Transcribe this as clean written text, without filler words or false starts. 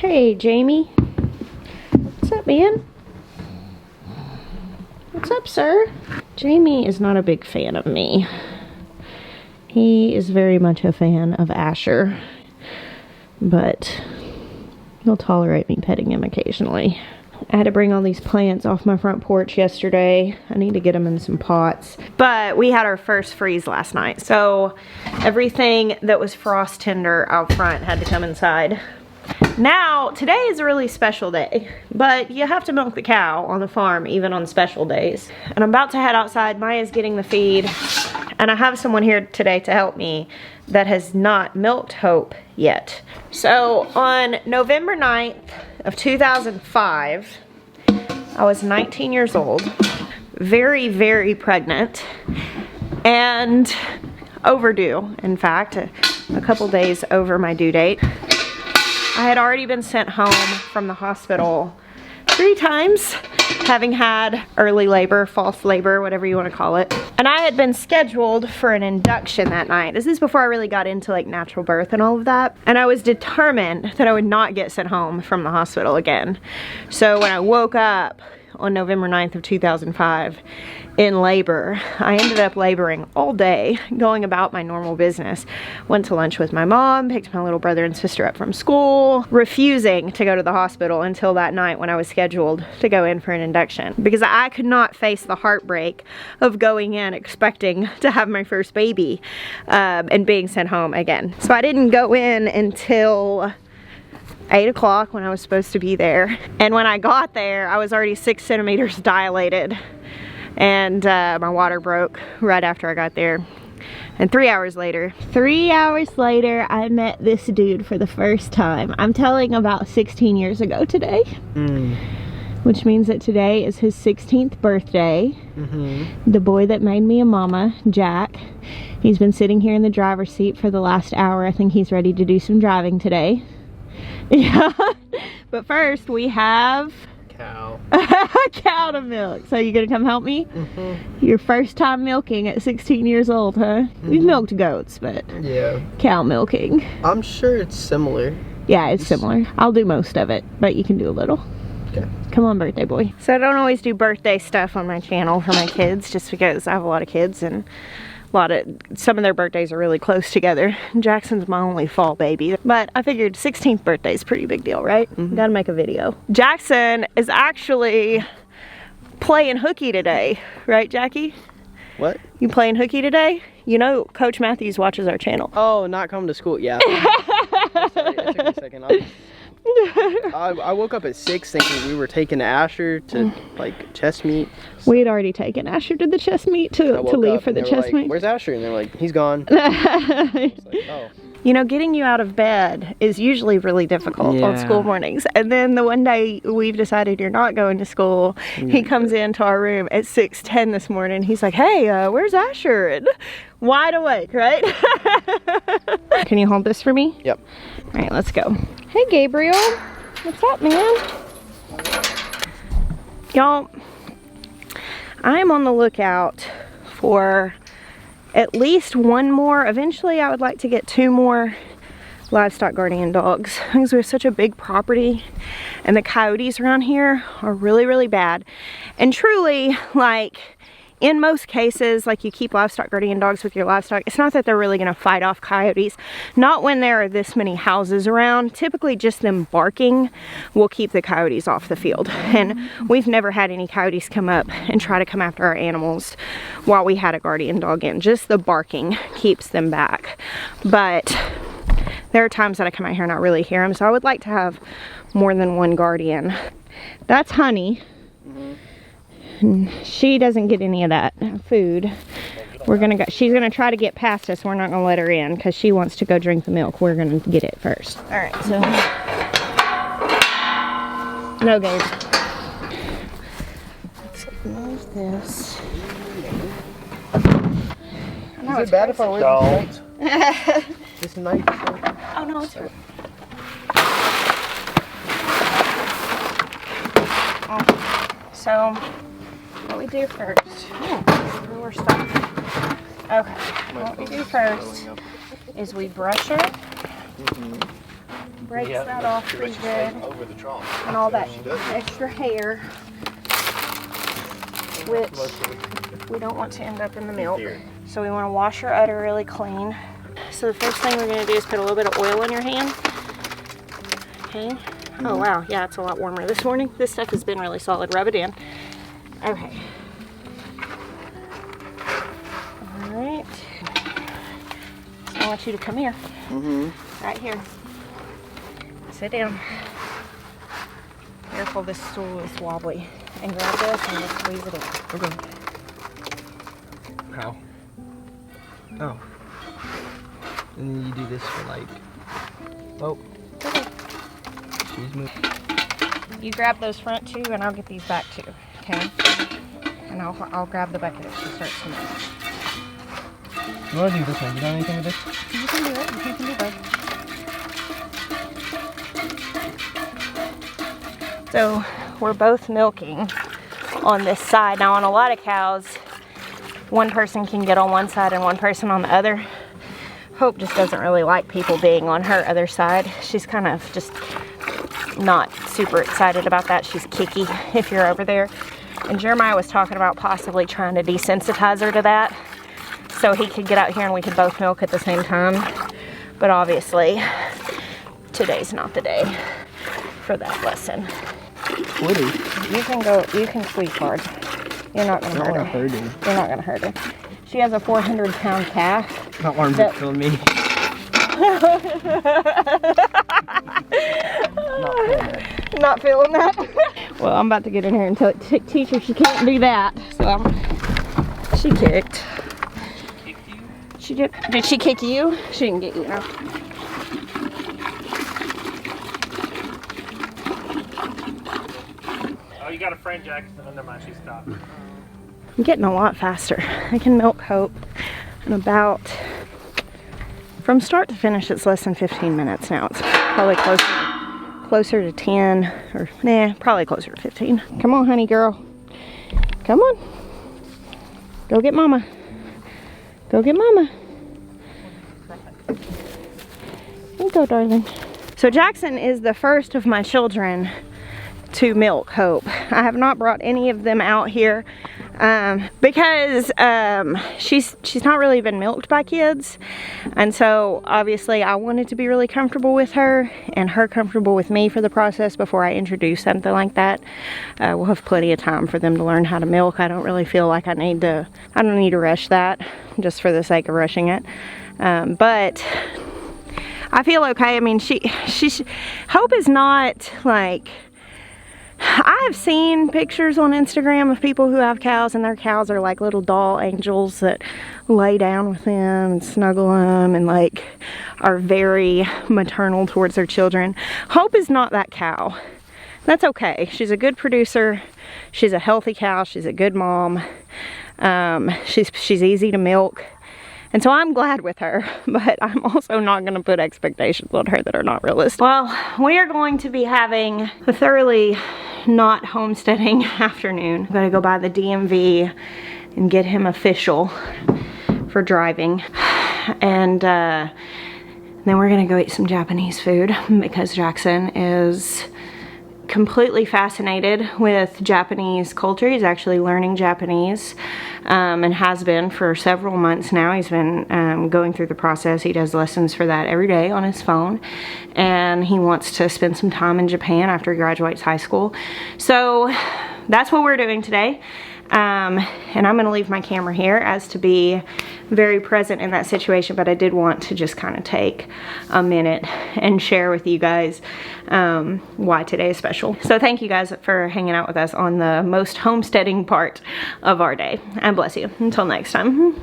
Hey, Jamie. What's up, man? What's up, sir? Jamie is not a big fan of me. He is very much a fan of Asher, but he'll tolerate me petting him occasionally. I had to bring all these plants off my front porch yesterday. I need to get them in some pots. But we had our first freeze last night, so everything that was frost tender out front had to come inside. Now, today is a really special day, but you have to milk the cow on the farm even on special days. And I'm about to head outside. Maya's getting the feed, and I have someone here today to help me that has not milked Hope yet. So on November 9th of 2005, I was 19 years old, very, very pregnant, and overdue. In fact, a couple days over my due date. I had already been sent home from the hospital 3 times, having had early labor, false labor, whatever you want to call it. And I had been scheduled for an induction that night. This is before I really got into like natural birth and all of that. And I was determined that I would not get sent home from the hospital again. So when I woke up on November 9th of 2005 in labor, I ended up laboring all day, going about my normal business. Went to lunch with my mom, picked my little brother and sister up from school, refusing to go to the hospital until that night when I was scheduled to go in for an induction, because I could not face the heartbreak of going in expecting to have my first baby and being sent home again. So I didn't go in until 8 o'clock when I was supposed to be there. And when I got there, I was already 6 centimeters dilated. And my water broke right after I got there. And 3 hours later, I met this dude for the first time. I'm telling about 16 years ago today. Which means that today is his 16th birthday. The boy that made me a mama, Jack. He's been sitting here in the driver's seat for the last hour. I think he's ready to do some driving today. Yeah, but first we have a cow to milk. So you gonna come help me? Your first time milking at 16 years old, huh? We've milked goats, but yeah, cow milking. I'm sure it's similar. Yeah, it's similar. I'll do most of it, but you can do a little. Okay. Come on, birthday boy. So I don't always do birthday stuff on my channel for my kids, just because I have a lot of kids and some of their birthdays are really close together. Jackson's my only fall baby, but I figured 16th birthday is a pretty big deal, right? Gotta make a video. Jackson is actually playing hooky today, right, Jackie? What? You playing hooky today? You know Coach Matthews watches our channel. Oh, not coming to school, yeah. Sorry, it took me a second. I woke up at 6 thinking we were taking Asher to like chest meet. We had already taken Asher to the chest meet to leave for the chest meet. Where's Asher? And they're like, he's gone. I was like, oh. You know, getting you out of bed is usually really difficult on school mornings. And then the one day we've decided you're not going to school, he comes into our room at 6:10 this morning. He's like, hey, where's Asher? And wide awake, right? Can you hold this for me? Yep. All right, let's go. Hey, Gabriel. What's up, man? Y'all, I'm on the lookout for at least one more. Eventually, I would like to get 2 more livestock guardian dogs, because we have such a big property and the coyotes around here are really, really bad. And truly, like, in most cases, like, you keep livestock guardian dogs with your livestock, it's not that they're really going to fight off coyotes. Not when there are this many houses around. Typically just them barking will keep the coyotes off the field. And we've never had any coyotes come up and try to come after our animals while we had a guardian dog in. Just the barking keeps them back. But there are times that I come out here and I really hear them. So I would like to have more than one guardian. That's Honey. And she doesn't get any of that food. She's gonna try to get past us. We're not gonna let her in because she wants to go drink the milk. We're gonna get it first. All right, so. No, Gabe. Let's move this. Is it bad if I wear this knife? Oh, no, it's good. So, what we do first, more stuff. Okay, what we do first is we brush her, breaks that off pretty good. And all that extra hair, which we don't want to end up in the milk. So we want to wash our udder really clean. So the first thing we're going to do is put a little bit of oil in your hand. Okay. Oh wow, yeah, it's a lot warmer this morning. This stuff has been really solid. Rub it in. Okay. Alright. So I want you to come here. Right here. Sit down. Careful, this stool is wobbly. And grab this and just squeeze it in. Okay. How? Oh. And then you do this for like, oh. Okay. She's moving. You grab those front two and I'll get these back too. Okay? And I'll grab the bucket if she starts to move. You want to do this one? You got anything with this? You can do it. You can do both. So we're both milking on this side. Now on a lot of cows, one person can get on one side and one person on the other. Hope just doesn't really like people being on her other side. She's kind of just not super excited about that. She's kicky if you're over there. And Jeremiah was talking about possibly trying to desensitize her to that so he could get out here and we could both milk at the same time. But obviously, today's not the day for that lesson. Woody. You can squeeze hard. You're not gonna hurt her. You're not gonna hurt her. She has a 400-pound calf. My arms are killing me. Not feeling that. Well, I'm about to get in here and teach her she can't do that. So she kicked. She did. Did she kick you? She didn't get you. No. Oh, you got a friend, Jack. Oh, never mind, she stopped. I'm getting a lot faster. I can milk Hope in about, from start to finish, it's less than 15 minutes now. It's probably closer to 10, or nah, probably closer to 15. Come on, honey girl. Come on. Go get mama. Go get mama. Here you go, darling. So Jackson is the first of my children to milk Hope. I have not brought any of them out here because she's not really been milked by kids, and so obviously I wanted to be really comfortable with her and her comfortable with me for the process before I introduce something like that. We'll have plenty of time for them to learn how to milk. I don't really feel like I don't need to rush that just for the sake of rushing it, but I feel okay. I mean, Hope is not like, I have seen pictures on Instagram of people who have cows and their cows are like little doll angels that lay down with them and snuggle them and like are very maternal towards their children. Hope is not that cow. That's okay. She's a good producer. She's a healthy cow. She's a good mom. She's easy to milk. And so I'm glad with her, but I'm also not going to put expectations on her that are not realistic. Well, we are going to be having a thoroughly not homesteading afternoon. I'm going to go by the DMV and get him official for driving. And then we're going to go eat some Japanese food because Jackson is completely fascinated with Japanese culture. He's actually learning Japanese and has been for several months now. He's been going through the process. He does lessons for that every day on his phone, and he wants to spend some time in Japan after he graduates high school. So that's what we're doing today. And I'm going to leave my camera here as to be very present in that situation, but I did want to just kind of take a minute and share with you guys why today is special. So thank you guys for hanging out with us on the most homesteading part of our day. And bless you. Until next time.